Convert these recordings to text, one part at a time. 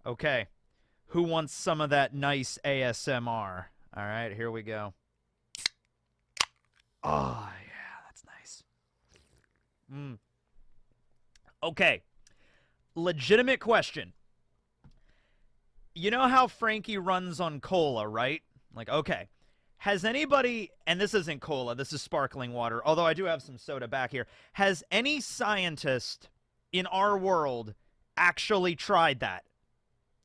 Okay. Who wants some of that nice ASMR? All right, here we go. Oh, yeah, that's nice. Mm. Okay. Legitimate question. You know how Franky runs on cola, right? Like, okay. Has anybody, and this isn't cola, this is sparkling water, although I do have some soda back here. Has any scientist in our world actually tried that?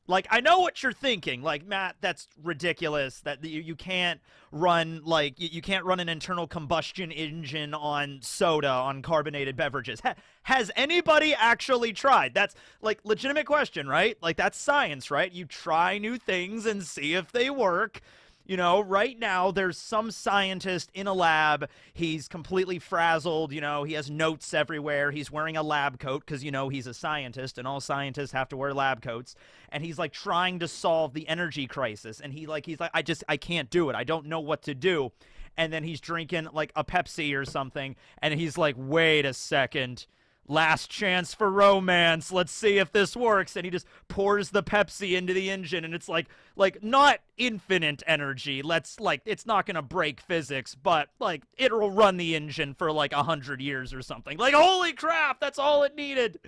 Like, I know what you're thinking. Like, Matt, that's ridiculous. That you can't run, like, you can't run an internal combustion engine on soda, on carbonated beverages. Has anybody actually tried? That's, like, legitimate question, right? Like, that's science, right? You try new things and see if they work. You know, right now there's some scientist in a lab. He's completely frazzled. You know, he has notes everywhere. He's wearing a lab coat because, you know, he's a scientist and all scientists have to wear lab coats. And he's like trying to solve the energy crisis. And he's like, I can't do it. I don't know what to do. And then he's drinking like a Pepsi or something. And he's like, wait a second. Last chance for romance. Let's see if this works. And he just pours the Pepsi into the engine, and it's like not infinite energy. Let's like it's not gonna break physics, but like it'll run the engine for like 100 years or something. Like holy crap, that's all it needed,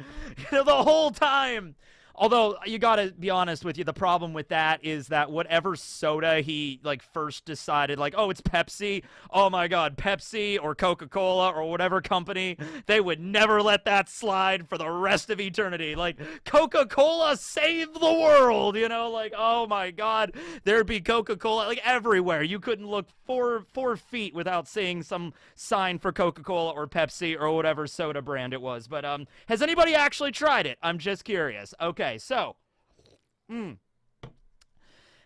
the whole time. Although you gotta be honest with you, the problem with that is that whatever soda he like first decided, like, oh, it's Pepsi. Oh my God, Pepsi or Coca-Cola or whatever company, they would never let that slide for the rest of eternity. Like Coca-Cola saved the world, you know? Like, oh my God, there'd be Coca-Cola like everywhere. You couldn't look four feet without seeing some sign for Coca-Cola or Pepsi or whatever soda brand it was. But has anybody actually tried it? I'm just curious. Okay. So,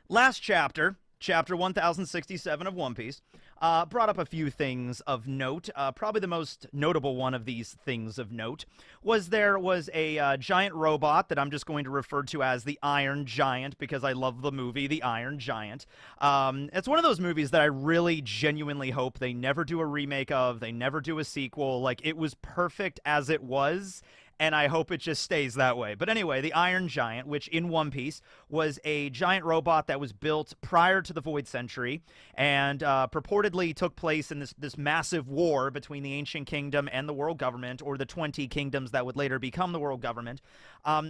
last chapter, chapter 1067 of One Piece, brought up a few things of note. Probably the most notable one of these things of note was there was a giant robot that I'm just going to refer to as the Iron Giant because I love the movie The Iron Giant. It's one of those movies that I really genuinely hope they never do a remake of, they never do a sequel. Like, it was perfect as it was, and I hope it just stays that way. But anyway, the Iron Giant, which in One Piece was a giant robot that was built prior to the Void Century and purportedly took place in this massive war between the Ancient Kingdom and the World Government, or the 20 kingdoms that would later become the World Government.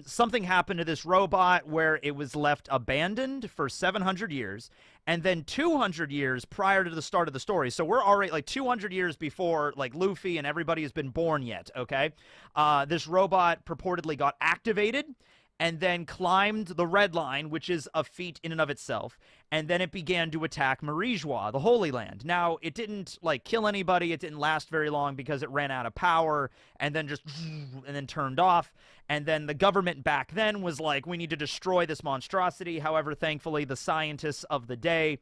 Something happened to this robot where it was left abandoned for 700 years, and then 200 years prior to the start of the story. So we're already like 200 years before like Luffy and everybody has been born yet, okay? This robot purportedly got activated and then climbed the Red Line, which is a feat in and of itself, and then it began to attack Marijois, the Holy Land. Now, it didn't, like, kill anybody, it didn't last very long because it ran out of power, and then just, and then turned off, and then the government back then was like, we need to destroy this monstrosity. However, thankfully, the scientists of the day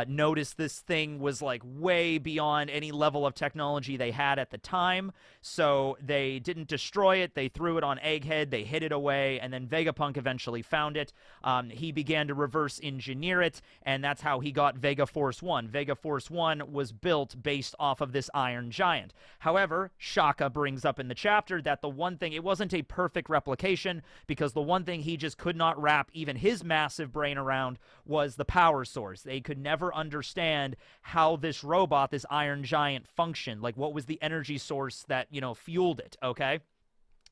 noticed this thing was, like, way beyond any level of technology they had at the time, so they didn't destroy it, they threw it on Egghead, they hid it away, and then Vegapunk eventually found it. He began to reverse engineer it, and that's how he got Vega Force 1. Vega Force 1 was built based off of this Iron Giant. However, Shaka brings up in the chapter that the one thing, it wasn't a perfect replication, because the one thing he just could not wrap even his massive brain around was the power source. They could never understand how this robot, this Iron Giant, functioned. Like, what was the energy source that, you know, fueled it, okay?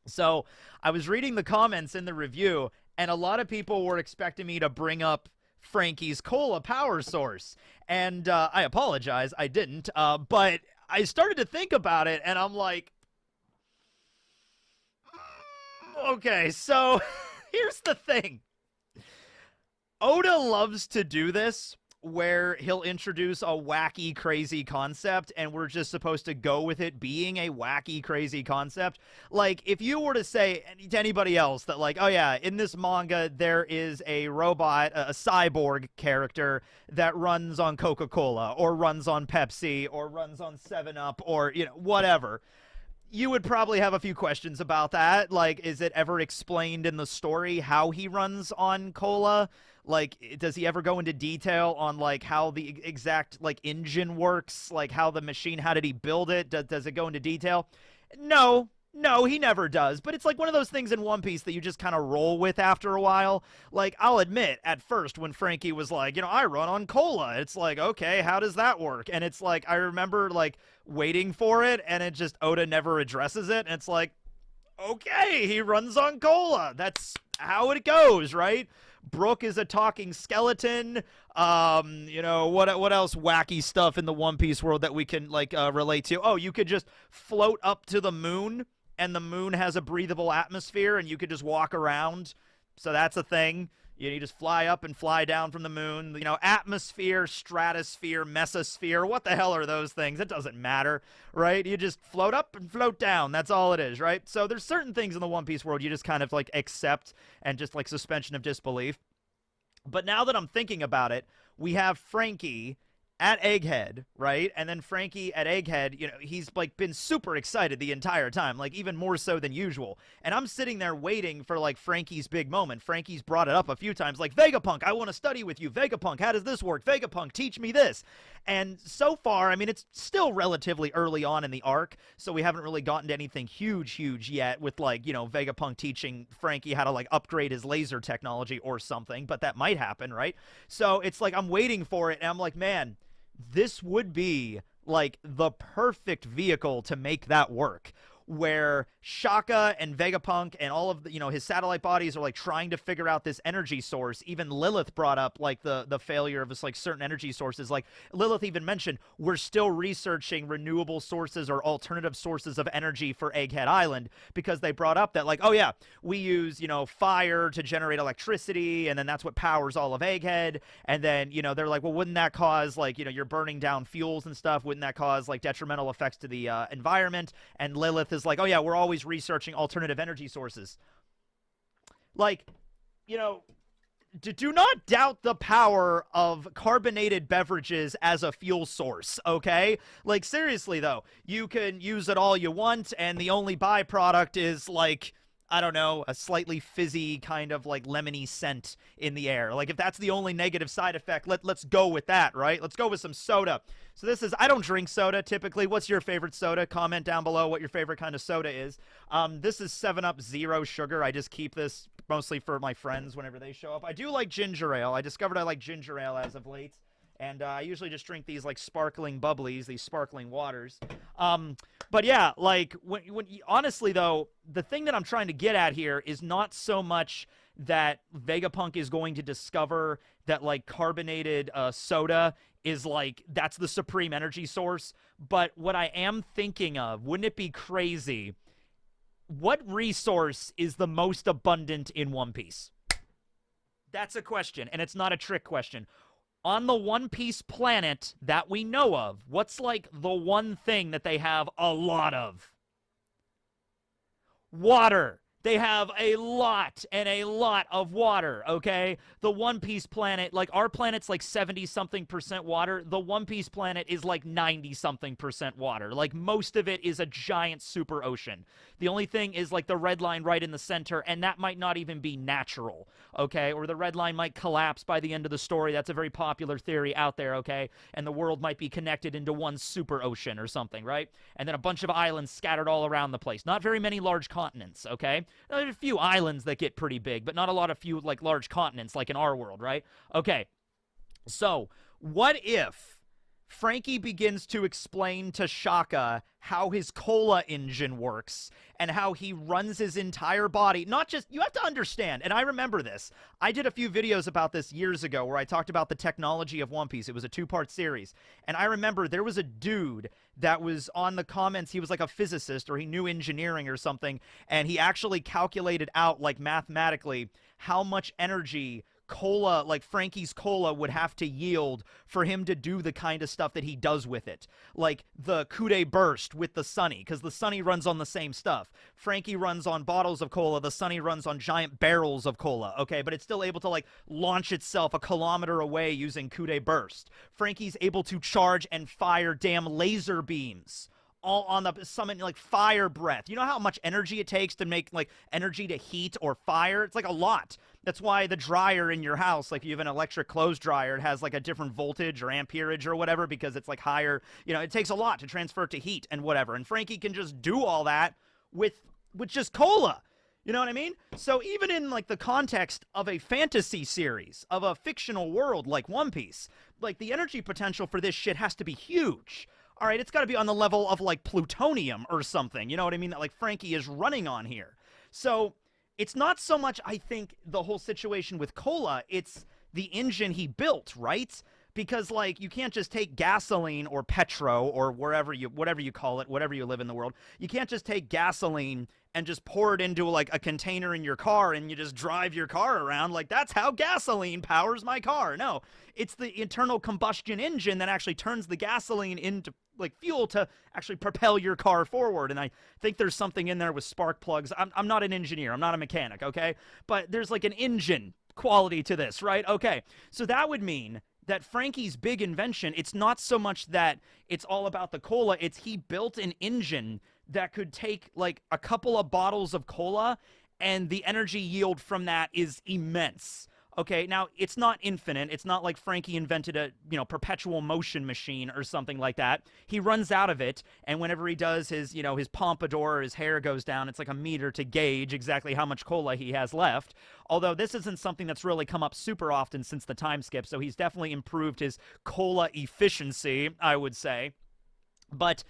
So, I was reading the comments in the review, and a lot of people were expecting me to bring up Franky's cola power source. And I apologize, I didn't. But I started to think about it, and I'm like, okay, so here's the thing. Oda loves to do this, where he'll introduce a wacky, crazy concept, and we're just supposed to go with it being a wacky, crazy concept. Like, if you were to say to anybody else that, like, oh yeah, in this manga, there is a robot, a cyborg character that runs on Coca-Cola, or runs on Pepsi, or runs on 7-Up, or, you know, whatever, you would probably have a few questions about that. Like, is it ever explained in the story how he runs on cola? Like, does he ever go into detail on, like, how the exact, like, engine works? Like, how the machine, how did he build it? Does it go into detail? No, No, he never does. But it's like one of those things in One Piece that you just kind of roll with after a while. Like, I'll admit, at first, when Franky was like, I run on cola, it's like, okay, how does that work? And it's like, I remember, like, waiting for it, and it just, Oda never addresses it. And it's like, okay, he runs on cola. That's how it goes, right? Brook is a talking skeleton. What else wacky stuff in the One Piece world that we can like relate to? Oh, you could just float up to the moon, and the moon has a breathable atmosphere, and you could just walk around. So that's a thing. You just fly up and fly down from the moon. Atmosphere, stratosphere, mesosphere. What the hell are those things? It doesn't matter, right? You just float up and float down. That's all it is, right? So there's certain things in the One Piece world you just kind of like accept and just like suspension of disbelief. But now that I'm thinking about it, we have Franky at Egghead, right? And then Franky at Egghead, he's like been super excited the entire time, like even more so than usual. And I'm sitting there waiting for like Franky's big moment. Franky's brought it up a few times, like, Vegapunk, I want to study with you. Vegapunk, how does this work? Vegapunk, teach me this. And so far, I mean, it's still relatively early on in the arc, so we haven't really gotten to anything huge yet with like, Vegapunk teaching Franky how to like upgrade his laser technology or something, but that might happen, right? So it's like I'm waiting for it, and I'm like, man, this would be like the perfect vehicle to make that work, where Shaka and Vegapunk and all of the, his satellite bodies are like trying to figure out this energy source. Even Lilith brought up like the failure of this like certain energy sources. Like Lilith even mentioned, we're still researching renewable sources or alternative sources of energy for Egghead Island, because they brought up that like, oh yeah, we use, fire to generate electricity, and then that's what powers all of Egghead. And then, they're like, well, wouldn't that cause like, you're burning down fuels and stuff? Wouldn't that cause like detrimental effects to the environment? And Lilith is like, oh yeah, we're always researching alternative energy sources. Like, do not doubt the power of carbonated beverages as a fuel source, okay? Like, seriously though, you can use it all you want, and the only byproduct is like, I don't know, a slightly fizzy kind of like lemony scent in the air. Like, if that's the only negative side effect, let's go with that, right? Let's go with some soda. So this is, I don't drink soda typically. What's your favorite soda? Comment down below what your favorite kind of soda is. This is 7-Up Zero Sugar. I just keep this mostly for my friends whenever they show up. I do like ginger ale. I discovered I like ginger ale as of late. And I usually just drink these like sparkling bubblies, these sparkling waters. But yeah, like when honestly though, the thing that I'm trying to get at here is not so much that Vegapunk is going to discover that like carbonated soda is like, that's the supreme energy source. But what I am thinking of, wouldn't it be crazy? What resource is the most abundant in One Piece? That's a question, and it's not a trick question. On the One Piece planet that we know of, what's like the one thing that they have a lot of? Water. They have a lot and a lot of water, okay? The One Piece planet, like our planet's like 70-something% water. The One Piece planet is like 90-something% water. Like most of it is a giant super ocean. The only thing is like the red line right in the center, and that might not even be natural, okay? Or the red line might collapse by the end of the story. That's a very popular theory out there, okay? And the world might be connected into one super ocean or something, right? And then a bunch of islands scattered all around the place. Not very many large continents, okay? There's a few islands that get pretty big, but not a lot of few like large continents like in our world, right? Okay, so what if Franky begins to explain to Shaka how his cola engine works and how he runs his entire body? Not just, you have to understand, and I remember this. I did a few videos about this years ago where I talked about the technology of One Piece. It was a 2-part series. And I remember there was a dude that was on the comments. He was like a physicist, or he knew engineering or something. And he actually calculated out, like mathematically, how much energy cola, like Franky's cola, would have to yield for him to do the kind of stuff that he does with it. Like the Kude burst with the Sunny, because the Sunny runs on the same stuff. Franky runs on bottles of cola, the Sunny runs on giant barrels of cola, okay? But it's still able to like launch itself a kilometer away using Kude burst. Franky's able to charge and fire damn laser beams all on the summit, like fire breath. You know how much energy it takes to make like energy to heat or fire? It's like a lot. That's why the dryer in your house, like you have an electric clothes dryer, it has like a different voltage or amperage or whatever, because it's like higher, it takes a lot to transfer it to heat and whatever. And Franky can just do all that with just cola. You know what I mean? So even in like the context of a fantasy series, of a fictional world like One Piece, like the energy potential for this shit has to be huge. All right, it's got to be on the level of like plutonium or something. You know what I mean? That like Franky is running on here. So it's not so much, I think, the whole situation with cola, it's the engine he built, right? Because like you can't just take gasoline or petro or whatever you call it, whatever you live in the world. You can't just take gasoline and just pour it into like a container in your car and you just drive your car around like that's how gasoline powers my car. No, it's the internal combustion engine that actually turns the gasoline into like fuel to actually propel your car forward. And I think there's something in there with spark plugs. I'm not an engineer, I'm not a mechanic, okay? But there's like an engine quality to this, right? Okay, so that would mean that Franky's big invention, it's not so much that it's all about the cola, it's he built an engine that could take like a couple of bottles of cola and the energy yield from that is immense. Okay, now it's not infinite. It's not like Franky invented a, perpetual motion machine or something like that. He runs out of it, and whenever he does his, his pompadour or his hair goes down, it's like a meter to gauge exactly how much cola he has left. Although this isn't something that's really come up super often since the time skip, so he's definitely improved his cola efficiency, I would say. But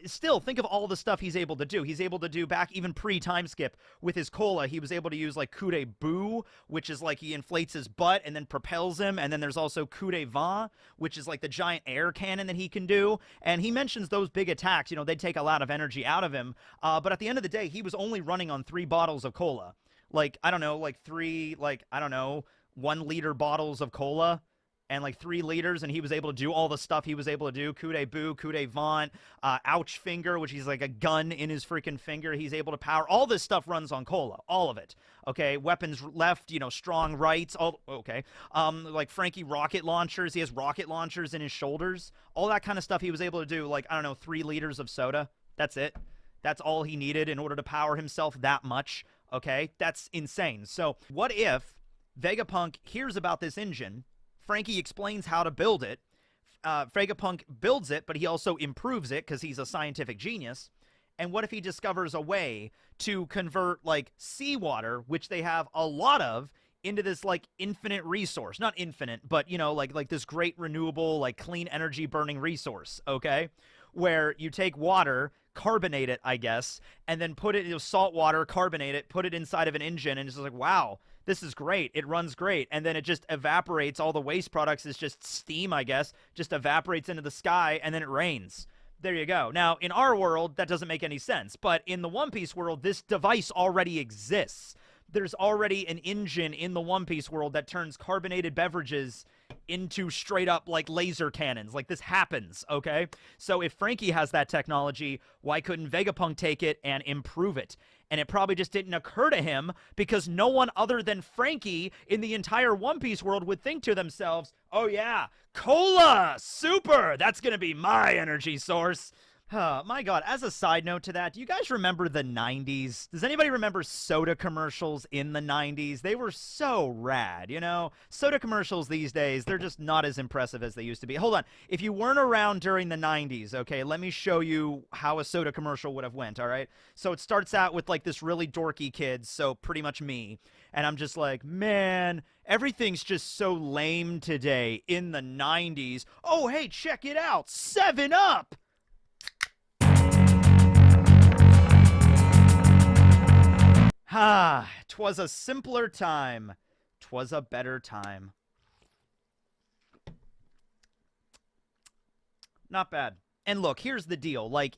still, think of all the stuff he's able to do. He's able to do back even pre-time skip with his cola. He was able to use like coup de bout, which is like he inflates his butt and then propels him. And then there's also coup de vent, which is like the giant air cannon that he can do. And he mentions those big attacks, they take a lot of energy out of him. But at the end of the day, he was only running on 3 bottles of cola. Like, I don't know, like 3, 1 liter bottles of cola. And like 3 liters, and he was able to do all the stuff he was able to do. Coup de bout, coup de vent, ouch finger, which he's like a gun in his freaking finger. He's able to power. All this stuff runs on cola. All of it. Okay, weapons left, strong rights. All okay. Like Franky rocket launchers. He has rocket launchers in his shoulders. All that kind of stuff he was able to do. Like, I don't know, 3 liters of soda. That's it. That's all he needed in order to power himself that much. Okay, that's insane. So what if Vegapunk hears about this engine? Franky explains how to build it. Vegapunk builds it, but he also improves it because he's a scientific genius. And what if he discovers a way to convert, like, seawater, which they have a lot of, into this, like, infinite resource? Not infinite, but, like this great renewable, like, clean energy burning resource, okay? Where you take water, carbonate it, I guess, and then put it, salt water, carbonate it, put it inside of an engine, and it's just like, wow, this is great. It runs great. And then it just evaporates. All the waste products is just steam, I guess, just evaporates into the sky, and then it rains. There you go. Now, in our world, that doesn't make any sense. But in the One Piece world, this device already exists. There's already an engine in the One Piece world that turns carbonated beverages into straight up like laser cannons. Like, this happens, okay? So if Franky has that technology, why couldn't Vegapunk take it and improve it? And it probably just didn't occur to him because no one other than Franky in the entire One Piece world would think to themselves, oh yeah, cola, super, that's gonna be my energy source. My God, as a side note to that, do you guys remember the 90s? Does anybody remember soda commercials in the 90s? They were so rad, Soda commercials these days, they're just not as impressive as they used to be. Hold on. If you weren't around during the 90s, okay, let me show you how a soda commercial would have went, all right? So it starts out with like this really dorky kid, so pretty much me. And I'm just like, man, everything's just so lame today in the 90s. Oh, hey, check it out. 7-Up! Ah, 'twas a simpler time. 'Twas a better time. Not bad. And look, here's the deal. Like,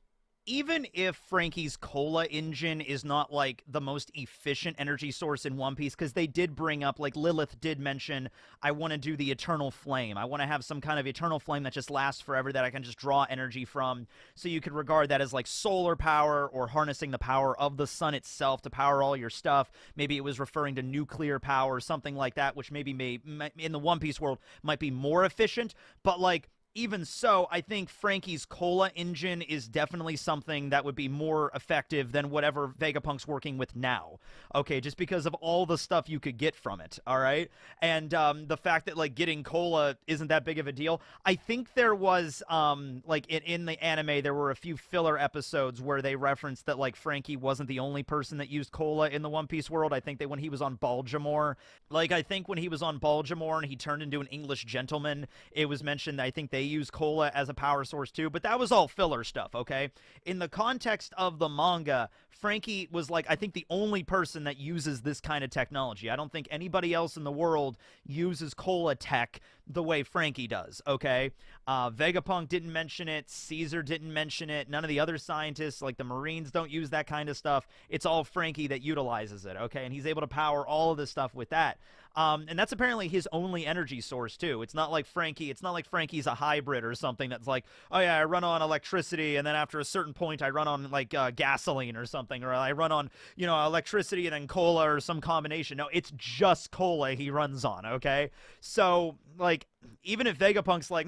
even if Franky's cola engine is not, like, the most efficient energy source in One Piece, because they did bring up, like, Lilith did mention, I want to do the eternal flame. I want to have some kind of eternal flame that just lasts forever that I can just draw energy from. So you could regard that as, like, solar power or harnessing the power of the sun itself to power all your stuff. Maybe it was referring to nuclear power or something like that, which maybe in the One Piece world might be more efficient. But, like, even so, I think Franky's cola engine is definitely something that would be more effective than whatever Vegapunk's working with now. Okay, just because of all the stuff you could get from it, all right? And the fact that, like, getting cola isn't that big of a deal. I think there was, like, in the anime, there were a few filler episodes where they referenced that, like, Franky wasn't the only person that used cola in the One Piece world. I think that when he was on Baltimore, like, I think when he was on Baltimore and he turned into an English gentleman, it was mentioned that I think they use cola as a power source too, but that was all filler stuff, okay? In the context of the manga, Franky was, like, I think the only person that uses this kind of technology. I don't think anybody else in the world uses cola tech the way Franky does, okay? Vegapunk didn't mention it. Caesar didn't mention it. None of the other scientists, like the Marines, don't use that kind of stuff. It's all Franky that utilizes it, okay? And he's able to power all of this stuff with that. And that's apparently his only energy source, too. It's not like Franky's a hybrid or something that's like, oh, yeah, I run on electricity, and then after a certain point, I run on, like, gasoline or something, or I run on, you know, electricity and then cola or some combination. No, it's just cola he runs on, okay? So, like, even if Vegapunk's like,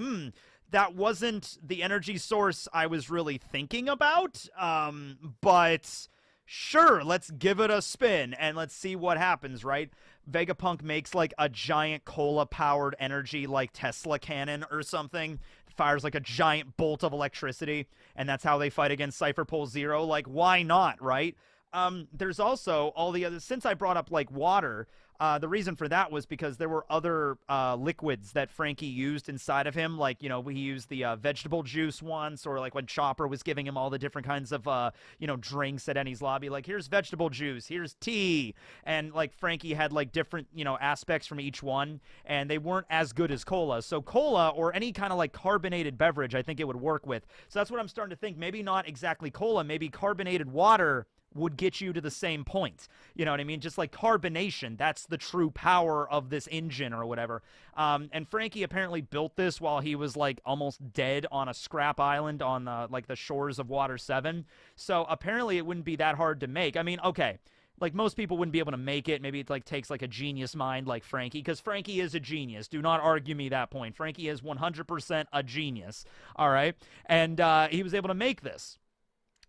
that wasn't the energy source I was really thinking about, but sure, let's give it a spin, and let's see what happens, right? Vegapunk makes, like, a giant cola-powered energy, like, Tesla cannon or something. It fires, like, a giant bolt of electricity, and that's how they fight against Cypher Pole Zero. Like, why not, right? There's also all the other... Since I brought up, like, water... the reason for that was because there were other liquids that Franky used inside of him. Like, you know, he used the vegetable juice once, or like when Chopper was giving him all the different kinds of, you know, drinks at Enies Lobby. Like, here's vegetable juice, here's tea. And, like, Franky had, like, different, you know, aspects from each one, and they weren't as good as cola. So cola, or any kind of, like, carbonated beverage, I think it would work with. So that's what I'm starting to think. Maybe not exactly cola, maybe carbonated water would get you to the same point. You know what I mean? Just like carbonation, that's the true power of this engine or whatever. And Franky apparently built this while he was, like, almost dead on a scrap island on, like, the shores of Water 7. So apparently it wouldn't be that hard to make. I mean, okay, like, most people wouldn't be able to make it. Maybe it, like, takes, like, a genius mind like Franky, because Franky is a genius. Do not argue me that point. Franky is 100% a genius, all right? And he was able to make this,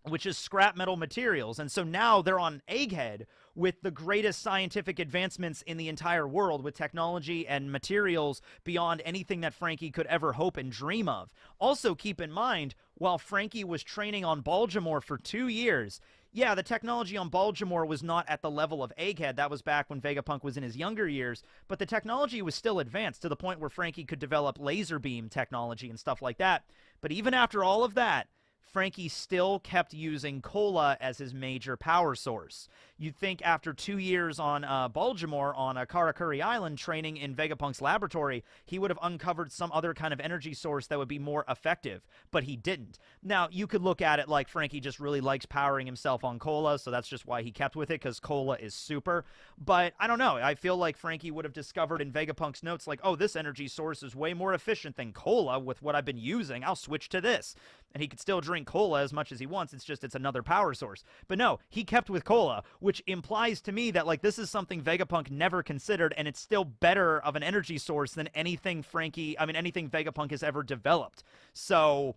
which is scrap metal materials. And so now they're on Egghead with the greatest scientific advancements in the entire world, with technology and materials beyond anything that Franky could ever hope and dream of. Also, keep in mind, while Franky was training on Baltimore for 2 years, yeah, the technology on Baltimore was not at the level of Egghead. That was back when Vegapunk was in his younger years, but the technology was still advanced to the point where Franky could develop laser beam technology and stuff like that. But even after all of that, Franky still kept using cola as his major power source. You'd think after 2 years on Baltimore, on Karakuri Island, training in Vegapunk's laboratory, he would have uncovered some other kind of energy source that would be more effective, but he didn't. Now, you could look at it like Franky just really likes powering himself on cola, so that's just why he kept with it, because cola is super. But I don't know. I feel like Franky would have discovered in Vegapunk's notes, like, oh, this energy source is way more efficient than cola with what I've been using. I'll switch to this. And he could still drink cola as much as he wants. It's just, it's another power source. But no, he kept with cola, which implies to me that, like, this is something Vegapunk never considered, and it's still better of an energy source than anything anything Vegapunk has ever developed. So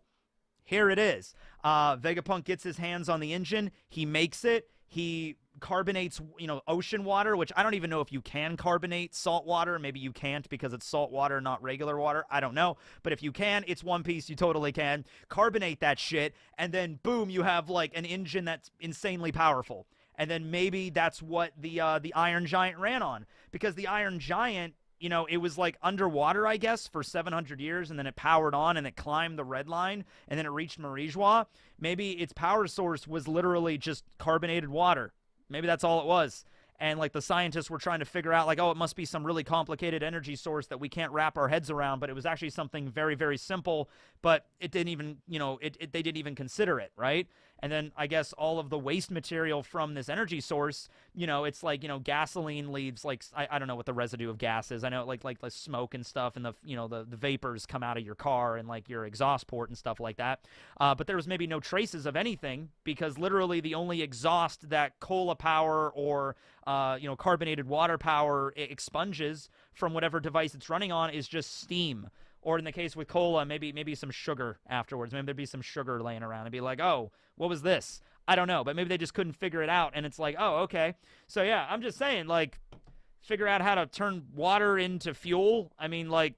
here it is. Vegapunk gets his hands on the engine. He makes it. He carbonates, you know, ocean water, which I don't even know if you can carbonate salt water. Maybe you can't because it's salt water, not regular water. I don't know. But if you can, it's One Piece. You totally can. Carbonate that shit, and then boom, you have, like, an engine that's insanely powerful. And then maybe that's what the Iron Giant ran on. Because the Iron Giant, you know, it was, like, underwater, I guess, for 700 years, and then it powered on, and it climbed the red line, and then it reached Marijois. Maybe its power source was literally just carbonated water. Maybe that's all it was. And, like, the scientists were trying to figure out, like, oh, it must be some really complicated energy source that we can't wrap our heads around, but it was actually something very, very simple, but it didn't even, you know, they didn't even consider it, right? And then I guess all of the waste material from this energy source, you know, it's like, you know, gasoline leaves, like, I don't know what the residue of gas is. I know, like the smoke and stuff, and the, you know, the vapors come out of your car and, like, your exhaust port and stuff like that. But there was maybe no traces of anything, because literally the only exhaust that cola power or, you know, carbonated water power expunges from whatever device it's running on is just steam, Or in the case with cola, maybe some sugar afterwards. Maybe there'd be some sugar laying around and be like, oh, what was this? I don't know, but maybe they just couldn't figure it out, and it's like, oh, okay. So yeah, I'm just saying, like, figure out how to turn water into fuel. I mean, like,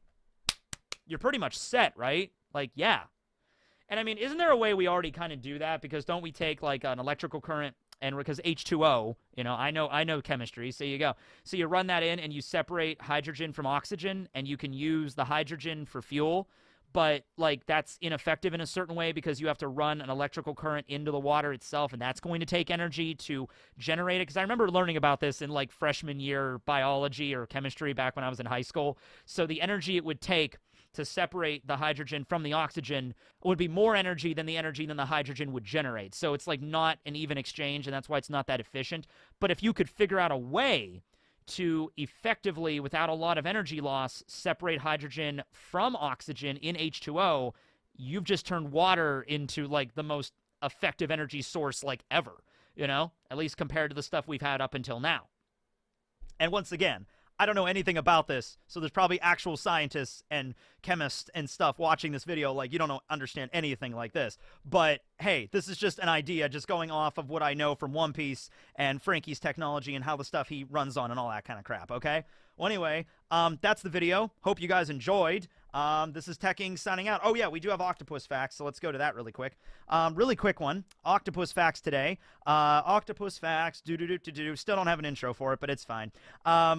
you're pretty much set, right? Like, yeah. And I mean, isn't there a way we already kind of do that? Because don't we take like an electrical current, and because H2O, you know, I know chemistry, so you go. So you run that in and you separate hydrogen from oxygen, and you can use the hydrogen for fuel, but like that's ineffective in a certain way because you have to run an electrical current into the water itself, and that's going to take energy to generate it. Because I remember learning about this in like freshman year biology or chemistry back when I was in high school. So the energy it would take to separate the hydrogen from the oxygen would be more energy than the hydrogen would generate. So it's like not an even exchange, and that's why it's not that efficient. But if you could figure out a way to effectively, without a lot of energy loss, separate hydrogen from oxygen in H2O, you've just turned water into like the most effective energy source like ever, you know, at least compared to the stuff we've had up until now. And once again, I don't know anything about this, so there's probably actual scientists and chemists and stuff watching this video like you don't understand anything like this. But hey, this is just an idea, just going off of what I know from One Piece and Franky's technology and how the stuff he runs on and all that kind of crap, okay? Well, anyway, that's the video. Hope you guys enjoyed. This is Tekking signing out. Oh, yeah, we do have octopus facts, so let's go to that really quick. Really quick one. Octopus facts today. Octopus facts. Still don't have an intro for it, but it's fine.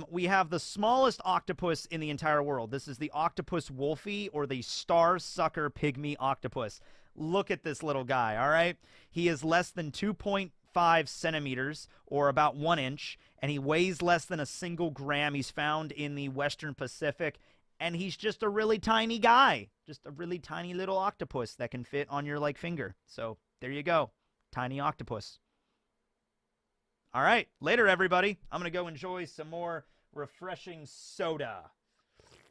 We have the smallest octopus in the entire world. This is the octopus wolfie, or the star sucker pygmy octopus. Look at this little guy, all right? He is less than 2.5 centimeters, or about 1 inch, and he weighs less than a single gram. He's found in the Western Pacific, and he's just a really tiny guy. Just a really tiny little octopus that can fit on your, like, finger. So, there you go. Tiny octopus. All right. Later, everybody. I'm going to go enjoy some more refreshing soda.